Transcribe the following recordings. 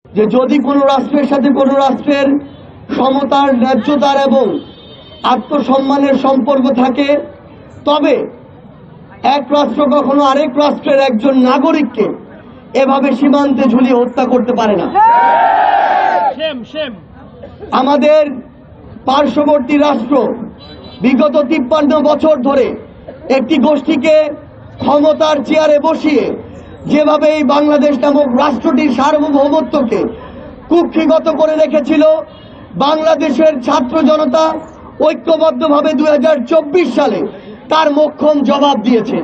যে যদি কোনো রাষ্ট্রের সাথে কোনো রাষ্ট্রের সমতার, ন্যায্যতার এবং আত্মসম্মানের সম্পর্ক থাকে, তবে এক রাষ্ট্র কখনো আরেক রাষ্ট্রের একজন নাগরিককে এভাবে সীমান্তে ঝুলিয়ে হত্যা করতে পারে না। আমাদের পার্শ্ববর্তী রাষ্ট্র বিগত 53 বছর ধরে একটি গোষ্ঠীকে ক্ষমতার চেয়ারে বসিয়ে যেভাবে এই বাংলাদেশ নামক রাষ্ট্রটির সার্বভৌমত্বকে কুক্ষিগত করে রেখেছিল, বাংলাদেশের ছাত্র জনতা ঐক্যবদ্ধভাবে 2024 সালে তার মোক্ষম জবাব দিয়েছে।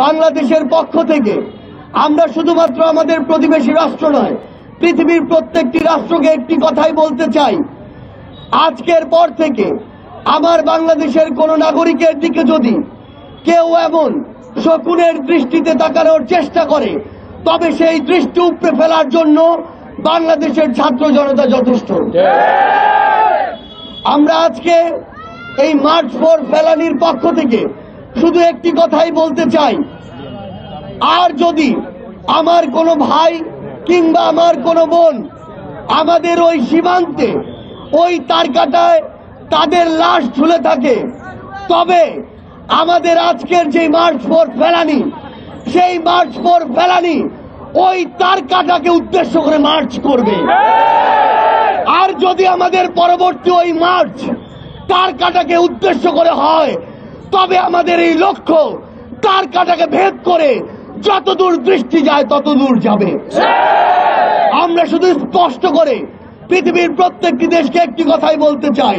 বাংলাদেশের পক্ষ থেকে আমরা শুধুমাত্র আমাদের প্রতিবেশী রাষ্ট্র নয়, পৃথিবীর প্রত্যেকটি রাষ্ট্রকে একটি কথাই বলতে চাই, আজকের পর থেকে আমার বাংলাদেশের কোন নাগরিকের দিকে যদি কেউ এমন শকুনের দৃষ্টিতে তাকানোর চেষ্টা করে, তবে সেই দৃষ্টি উপড়ে ফেলার জন্য বাংলাদেশের ছাত্র জনতা যথেষ্ট। আমরা আজকে এই মার্চ ফর ফেলানির পক্ষ থেকে শুধু একটি কথাই বলতে চাই, আর যদি আমার কোনো ভাই কিংবা আমার কোনো বোন আমাদের ওই সীমান্তে ওই তারকাটায় তাদের লাশ ঝুলে থাকে, তবে আমাদের আজকের যে মার্চ ফর ফেলানি, সেই মার্চ ফর ফেলানি ওই তারকাটাকে উদ্দেশ্য করে মার্চ করবে। আর যদি আমাদের পরবর্তী ওই মার্চ তারকাটাকে উদ্দেশ্য করে হয়, তবে আমাদের এই লক্ষ্য তারকাটাকে ভেদ করে যতদূর দৃষ্টি যায় ততদূর যাবে। আমরা শুধু স্পষ্ট করে পৃথিবীর প্রত্যেকটি দেশকে একটি কথাই বলতে চাই,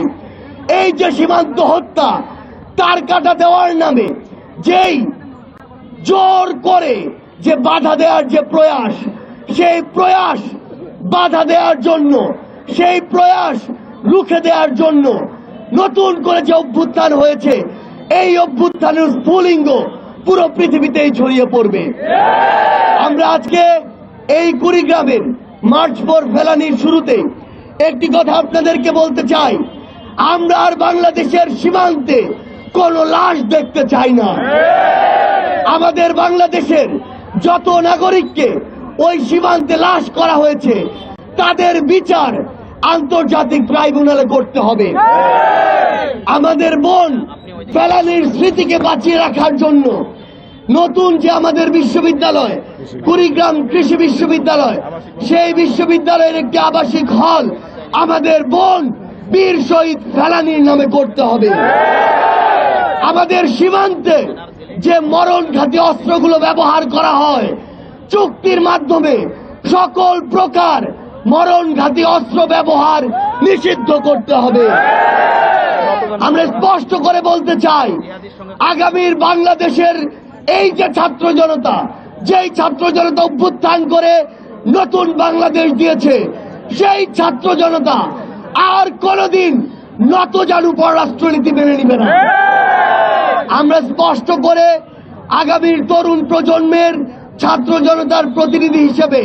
এই যে সীমান্ত হত্যা তারকাটা দেওয়ার নামে যেই জোর করে যে বাধা দেওয়ার যে প্রয়াস, সেই প্রয়াস বাধা দেওয়ার জন্য, সেই প্রয়াস রুখে দেওয়ার জন্য নতুন করে যে অভ্যুত্থান হয়েছে, এই অভ্যুত্থানের স্ফুলিঙ্গ পুরো পৃথিবীতেই ছড়িয়ে পড়বে। আমরা আজকে এই কুড়িগ্রামের মার্চ ফর ফেলানির শুরুতে একটি কথা আপনাদেরকে বলতে চাই, আমরা আর বাংলাদেশের সীমান্তে কোন লাশ দেখতে চাই না। আমাদের বাংলাদেশের যত নাগরিককে ওই সীমান্তে লাশ করা হয়েছে, তাদের বিচার আন্তর্জাতিক ট্রাইব্যুনালে করতে হবে। আমাদের বোন ফেলানির স্মৃতিকে বাঁচিয়ে রাখার জন্য নতুন যে আমাদের বিশ্ববিদ্যালয়, কুড়িগ্রাম কৃষি বিশ্ববিদ্যালয়, সেই বিশ্ববিদ্যালয়ের একটি আবাসিক হল আমাদের বোন বীর শহীদ ফেলানির নামে করতে হবে। আমাদের সীমান্তে যে মরণঘাতী অস্ত্রগুলো ব্যবহার করা হয়, চুক্তির মাধ্যমে সকল প্রকার মরণঘাতী অস্ত্র ব্যবহার নিষিদ্ধ করতে হবে। আমরা স্পষ্ট করে বলতে চাই, আগামীর বাংলাদেশের এই যে ছাত্র জনতা, যেই ছাত্র জনতা অভ্যুত্থান করে নতুন বাংলাদেশ দিয়েছে, সেই ছাত্র জনতা আর কোনদিন নতজানু পররাষ্ট্রনীতি মেনে নিবে না। আমরা স্পষ্ট করে আগামীর তরুণ প্রজন্মের ছাত্র জনতার প্রতিনিধি হিসেবে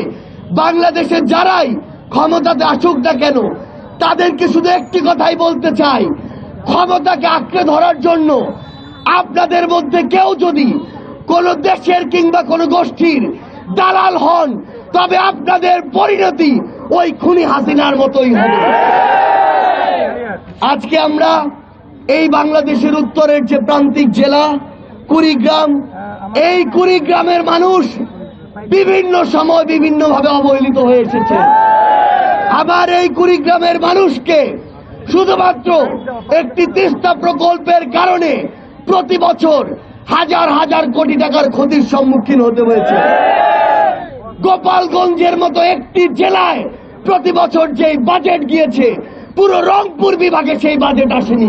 বাংলাদেশের যারাই ক্ষমতাতে আসুক না কেন, তাদেরকে শুধু একটি কথাই বলতে চাই, ক্ষমতাকে আঁকড়ে ধরার জন্য আপনাদের মধ্যে কেউ যদি কোন দেশের কিংবা কোন গোষ্ঠীর দালাল হন, তবে আপনাদের পরিণতি ওই খুনি হাসিনার মতোই হবে। আজকে আমরা এই বাংলাদেশের উত্তরের যে প্রান্তিক জেলা কুড়িগ্রাম, এই কুড়িগ্রামের মানুষ বিভিন্ন সময় বিভিন্নভাবে অবহেলিত হয়ে এসেছে। আবার এই কুড়িগ্রামের মানুষকে শুধুমাত্র একটি তিস্তা প্রকল্পের কারণে প্রতি বছর হাজার হাজার কোটি টাকার ক্ষতির সম্মুখীন হতে হয়েছে। গোপালগঞ্জের মতো একটি জেলায় প্রতি বছর যেই বাজেট গিয়েছে, পুরো রংপুর বিভাগে সেই বাজেট আসেনি।